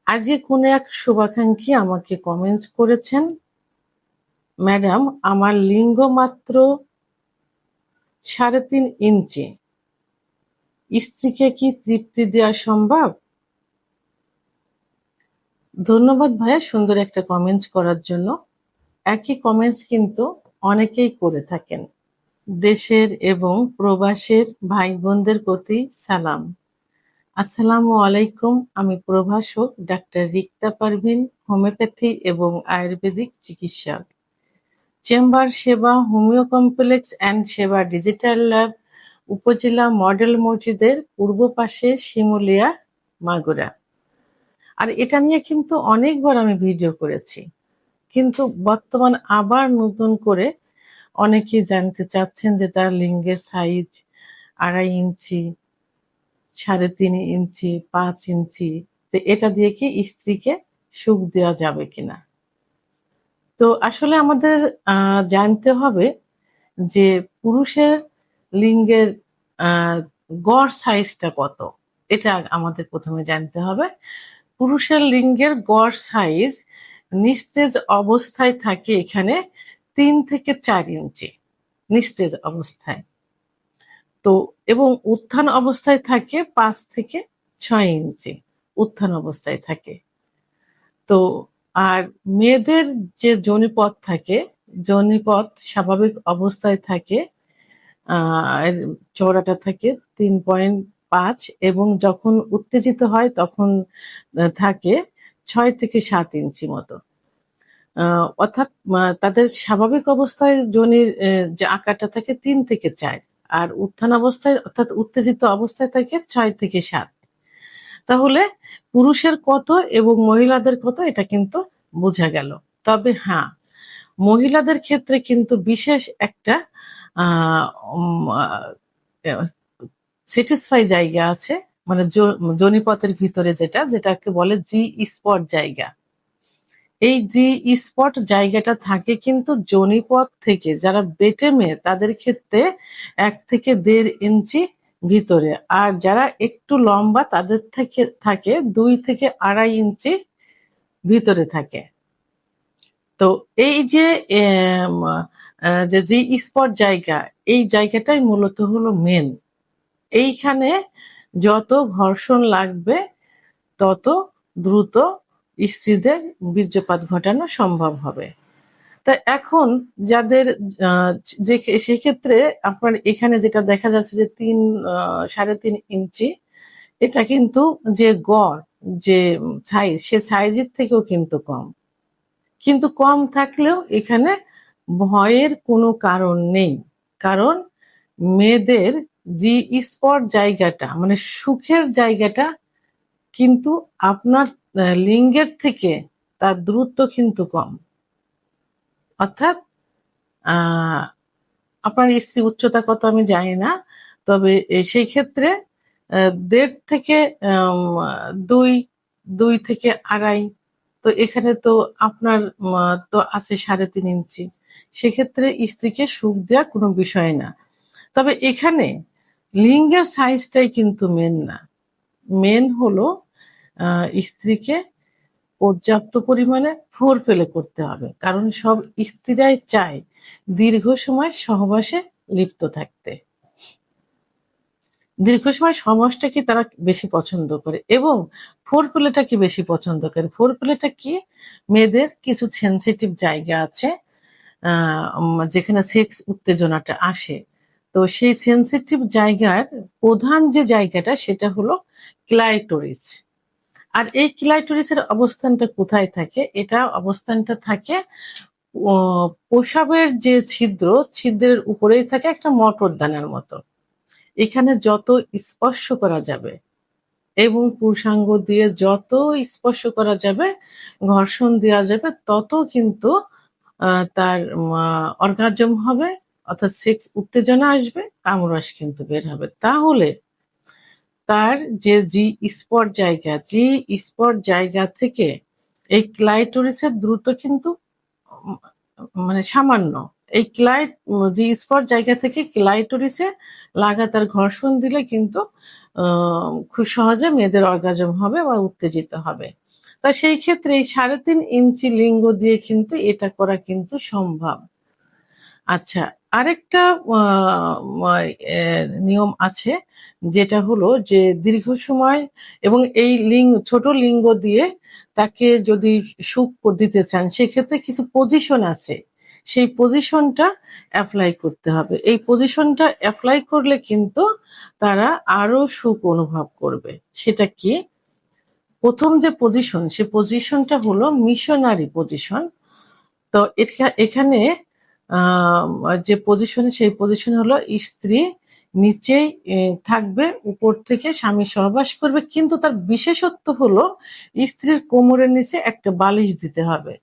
আজকে কোনো এক শুভাকাঙ্ক্ষী আমাকে কমেন্টস করেছেন, ম্যাডাম আমার লিঙ্গ মাত্র 3.5 ইঞ্চি, স্ত্রীকে কি তৃপ্তি দেওয়া সম্ভব? ধন্যবাদ ভাইয়া সুন্দর একটা কমেন্টস করার জন্য। একই কমেন্টস কিন্তু অনেকেই করে থাকেন। দেশের এবং প্রবাসের ভাই বোনদের প্রতি সালাম। আসসালামু আলাইকুম। আমি প্রভাষক ডাক্তার রিক্তা পারভিন, হোমিওপ্যাথি এবং আয়ুর্বেদিক চিকিৎসক। চেম্বার সেবা, হোমিও কমপ্লেক্স অ্যান্ড সেবা ডিজিটাল ল্যাব, উপজেলা মডেল মসজিদের পূর্ব পাশে, শিমুলিয়া, মাগুরা। আর এটা নিয়ে কিন্তু অনেকবার আমি ভিডিও করেছি, কিন্তু বর্তমান আবার নতুন করে অনেকেই জানতে চাচ্ছেন যে তার লিঙ্গের সাইজ 2.5 ইঞ্চি, 3.5 ইঞ্চি, 5 ইঞ্চি, তো এটা দিয়ে কি স্ত্রীকে সুখ দেওয়া যাবে কিনা। তো আসলে আমাদের জানতে হবে যে পুরুষের লিঙ্গের গড় সাইজটা কত, এটা আমাদের প্রথমে জানতে হবে। পুরুষের লিঙ্গের গড় সাইজ নিস্তেজ অবস্থায় থাকে এখানে 3 থেকে 4 ইঞ্চি নিস্তেজ অবস্থায়, তো এবং উত্থান অবস্থায় থাকে 5 থেকে 6 ইঞ্চি উত্থান অবস্থায় থাকে। তো আর মেয়েদের যে যোনিপথ থাকে, যোনিপথ স্বাভাবিক অবস্থায় থাকে, এর চওড়াটা থাকে 3.5 এবং যখন উত্তেজিত হয় তখন থাকে 6 থেকে 7 ইঞ্চি মতো। অর্থাৎ তাদের স্বাভাবিক অবস্থায় যোনির যে আকারটা থাকে 3 থেকে 4, আর উত্থান অবস্থায় অর্থাৎ উত্তেজিত অবস্থায় থাকে 6 থেকে 7। তাহলে পুরুষের কত এবং মহিলাদের কত এটা কিন্তু বোঝা গেল। তবে হ্যাঁ, মহিলাদের ক্ষেত্রে কিন্তু বিশেষ একটা স্যাটিসফাই জায়গা আছে, মানে যোনিপথের ভিতরে যেটাকে বলে জি স্পট জায়গা। এই জি স্পট জায়গাটা থাকে কিন্তু যোনিপথ থেকে যারা বেটে মেয়ে তাদের ক্ষেত্রে 1 থেকে 1.5 ইঞ্চি ভিতরে, আর যারা একটু লম্বা তাদের থেকে থাকে 2 থেকে 2.5 ইঞ্চি ভিতরে থাকে। তো এই যে জি স্পট জায়গা, এই জায়গাটাই মূলত হলো মেন। এইখানে যত ঘর্ষণ লাগবে তত দ্রুত স্ত্রীদের বীর্যপাত ঘটানো সম্ভব হবে। তা এখন যাদের যে সেক্ষেত্রে আপনার এখানে যেটা দেখা যাচ্ছে যে 3.5 ইঞ্চি, এটা কিন্তু যে গড় যে সাইজ, সে সাইজের থেকেও কিন্তু কম। কিন্তু কম থাকলেও এখানে ভয়ের কোনো কারণ নেই, কারণ মেয়েদের জি স্পট জায়গাটা মানে সুখের জায়গাটা কিন্তু আপনার লিঙ্গের থেকে তার দূরত্ব কিন্তু কম। অর্থাৎ আপনার স্ত্রী উচ্চতা কত আমি জানি না, তবে সেই ক্ষেত্রে 1.5 থেকে 2 থেকে 2.5, তো এখানে তো আপনার তো আছে 3.5 ইঞ্চি, সেক্ষেত্রে স্ত্রীকে সুখ দেওয়া কোনো বিষয় না। তবে এখানে লিঙ্গের সাইজটাই কিন্তু মেন না, মেন হলো স্ত্রীকে পর্যাপ্ত পরিমাণে ফোরপ্লে করতে হবে, কারণ সব স্ত্রীরাই চায় দীর্ঘ সময় সহবাসে লিপ্ত থাকতে। দীর্ঘ সময় সহবাসটাকে তারা বেশি পছন্দ করে এবং ফোরপ্লেটাকে বেশি পছন্দ করে। ফোরপ্লেটা কি, মেয়েদের কিছু সেনসিটিভ জায়গা আছে যেখানে সেক্স উত্তেজনাটা আসে। তো সেই সেনসিটিভ জায়গার প্রধান যে জায়গাটা সেটা হলো ক্লাইটোরিস। আর এই ক্লাইটোরিসের অবস্থানটা কোথায় থাকে? এটা অবস্থানটা থাকে প্রসাবের যে ছিদ্রের উপরেই থাকে একটা মটরদানার মতো। এখানে যত স্পর্শ করা যাবে এবং পুরুষাঙ্গ দিয়ে যত স্পর্শ করা যাবে, ঘর্ষণ দেওয়া যাবে, তত কিন্তু তার অর্গাজম হবে, অর্থাৎ সেক্স উত্তেজনা আসবে, কামরস কিন্তু বের হবে। তাহলে তার যে জি স্পট জায়গা থেকে এই ক্লাইটোরিসের দ্রুত কিন্তু মানে সামান্য, এই জি স্পট জায়গা থেকে ক্লাইটোরিসে লাগাতার ঘর্ষণ দিলে কিন্তু খুব সহজে মেয়েদের অর্গাজম হবে বা উত্তেজিত হবে। তা সেই ক্ষেত্রে এই 3.5 ইঞ্চি লিঙ্গ দিয়ে কিন্তু এটা করা কিন্তু সম্ভব। আচ্ছা, আরেকটা নিয়ম আছে, যেটা হলো যে দীর্ঘ সময় এবং এই ছোট লিঙ্গ দিয়ে তাকে যদি সুখ দিতে চান, সেক্ষেত্রে কিছু পজিশন আছে। সেই পজিশনটা এপ্লাই করতে হবে। এই পজিশনটা এপ্লাই করলে কিন্তু তারা আরো সুখ অনুভব করবে। সেটা কি? প্রথম যে পজিশন, সে পজিশনটা হলো মিশনারি পজিশন। তো এখানে যে পজিশন, সেই পজিশন হলো স্ত্রী নিচেই থাকবে, উপর থেকে স্বামী সহবাস করবে, কিন্তু তার বিশেষত্ব হলো স্ত্রীর কোমরের নিচে একটা বালিশ দিতে হবে।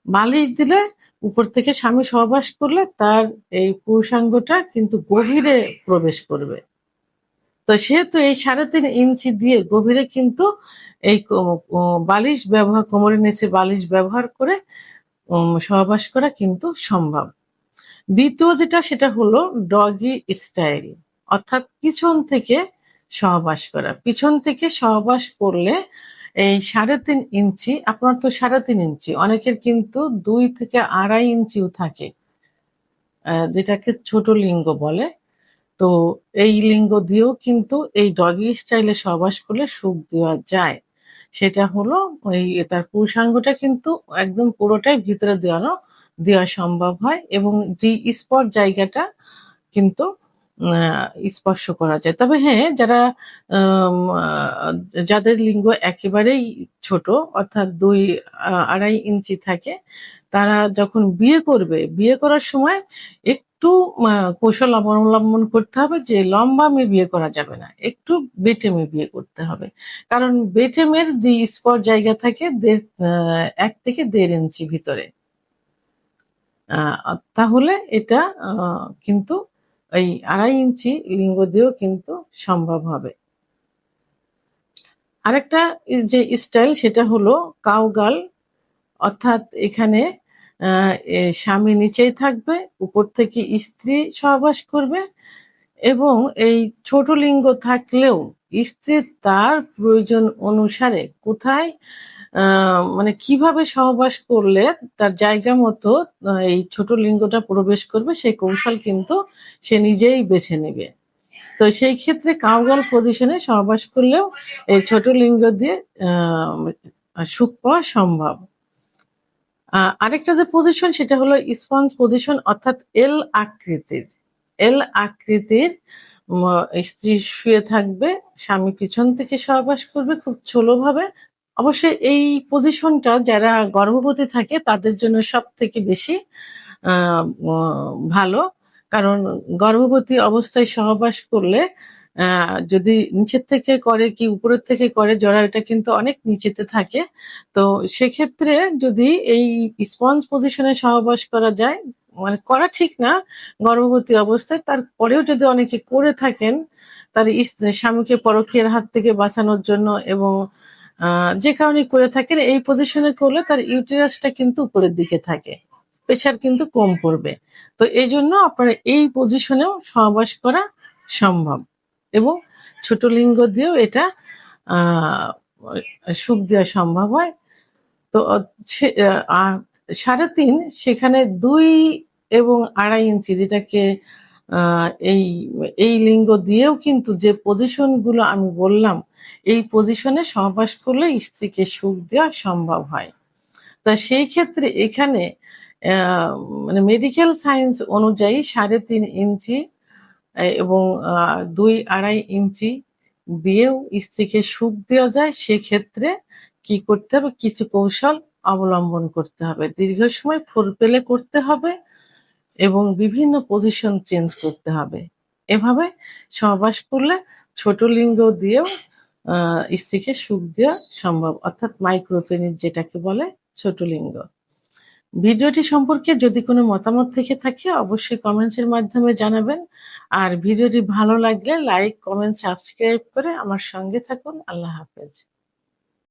বালিশ দিলে উপর থেকে স্বামী সহবাস করলে তার এই পুরুষাঙ্গটা কিন্তু গভীরে প্রবেশ করবে। তো সেহেতু এই 3.5 ইঞ্চি দিয়ে গভীরে কিন্তু এই বালিশ ব্যবহার, কোমরের নিচে বালিশ ব্যবহার করে সহবাস করা কিন্তু সম্ভব। দ্বিতীয় যেটা, সেটা হলো ডগি স্টাইল, অর্থাৎ পিছন থেকে সহবাস করা। পিছন থেকে সহবাস করলে এই 3.5 ইঞ্চি, আপনার তো 3.5 ইঞ্চি, অনেকের কিন্তু 2 থেকে 2.5 ইঞ্চিও থাকে, যেটাকে ছোট লিঙ্গ বলে। তো এই লিঙ্গ দিয়েও কিন্তু এই ডগি স্টাইলে সহবাস করলে সুখ দেওয়া যায়। সেটা হলো তার পুরুষাঙ্গটা কিন্তু একদম পুরোটাই ভিতরে দেওয়া সম্ভব হয়, এবং যে স্পট জায়গাটা কিন্তু স্পর্শ করা যায়। তবে হ্যাঁ, যাদের লিঙ্গ একেবারেই ছোট, অর্থাৎ 2-2.5 ইঞ্চি থাকে, তারা যখন বিয়ে করবে, বিয়ে করার সময় একটু কৌশল অবলম্বন করতে হবে যে লম্বা মেয়ে বিয়ে করা যাবে না, একটু বেটে মেয়ে বিয়ে করতে হবে। কারণ বেটে মেয়ের যে স্পট জায়গা থাকে 1 থেকে 1.5 ইঞ্চি ভিতরে, তাহলে এটা কিন্তু এই 2.5 ইঞ্চি লিঙ্গ দিয়েও কিন্তু সম্ভব হবে। আরেকটা যে স্টাইল, সেটা হলো কাউগাল, অর্থাৎ এখানে স্বামী নিচেই থাকবে, উপর থেকে স্ত্রী সহবাস করবে, এবং এই ছোট লিঙ্গ থাকলেও স্ত্রী তার প্রয়োজন অনুসারে কোথায় মানে কিভাবে সহবাস করলে তার জায়গা মতো এই ছোট লিঙ্গটা প্রবেশ করবে, সেই কৌশল কিন্তু সে নিজেই বেছে নেবে। তো সেই ক্ষেত্রে কাউগাল পজিশনে সহবাস করলেও এই ছোট লিঙ্গ দিয়ে সুখ পাওয়া সম্ভব। আরেকটা যে পজিশন, সেটা হলো স্পঞ্জ পজিশন, অর্থাৎ এল আকৃতির। এল আকৃতির স্ত্রী শুয়ে থাকবে, স্বামী পিছন থেকে সহবাস করবে খুব ছোটভাবে। অবশ্যই এই পজিশনটা যারা গর্ভবতী থাকে তাদের জন্য সব থেকে বেশি ভালো, কারণ গর্ভবতী অবস্থায় সহবাস করলে যদি নিচের থেকে করে কি উপরের থেকে করে, জরায়ুটা কিন্তু অনেক নিচেতে থাকে। তো সেক্ষেত্রে যদি এই স্পঞ্জ পজিশনে সহবাস করা যায়, মানে করা ঠিক না গর্ভবতী অবস্থায়, তারপরেও যদি অনেকে করে থাকেন তার স্বামীকে পরকীয়ার হাত থেকে বাঁচানোর জন্য, এবং যে কারণে করে থাকেন, এই পজিশনে করলে তার ইউটেরাসটা কিন্তু উপরের দিকে থাকে, প্রেশার কিন্তু কম পড়বে। তো এই জন্য আপনারা এই পজিশনেও সহবাস করা সম্ভব, এবং ছোট লিঙ্গ দিয়েও এটা সুখ দেওয়া সম্ভব হয়। তো 3.5, সেখানে 2 এবং 2.5 ইঞ্চি, যেটাকে এই এই লিঙ্গ দিয়েও কিন্তু যে পজিশন গুলো আমি বললাম, এই পজিশনে সহবাস করলে স্ত্রীকে সুখ দেওয়া সম্ভব হয়। তা সেই ক্ষেত্রে এখানে মানে মেডিকেল সায়েন্স অনুযায়ী 3.5 ইঞ্চি এবং 2-2.5 ইঞ্চি দিয়েও স্ত্রীকে সুখ দেওয়া যায়। সেক্ষেত্রে কি করতে হবে? কিছু কৌশল অবলম্বন করতে হবে, দীর্ঘ সময় ফোরপ্লে করতে হবে, এবং বিভিন্ন পজিশন চেঞ্জ করতে হবে। এভাবে সহবাস করলে ছোট লিঙ্গ দিয়েও স্ত্রীকে সুখ দেওয়া সম্ভব, অর্থাৎ মাইক্রোপেনিস যেটাকে বলে, ছোট লিঙ্গ। ভিডিওটি সম্পর্কে যদি কোনো মতামত থেকে থাকে অবশ্যই কমেন্টসের মাধ্যমে জানাবেন। আর ভিডিওটি ভালো লাগলে লাইক, কমেন্ট, সাবস্ক্রাইব করে আমার সঙ্গে থাকুন। আল্লাহ হাফেজ।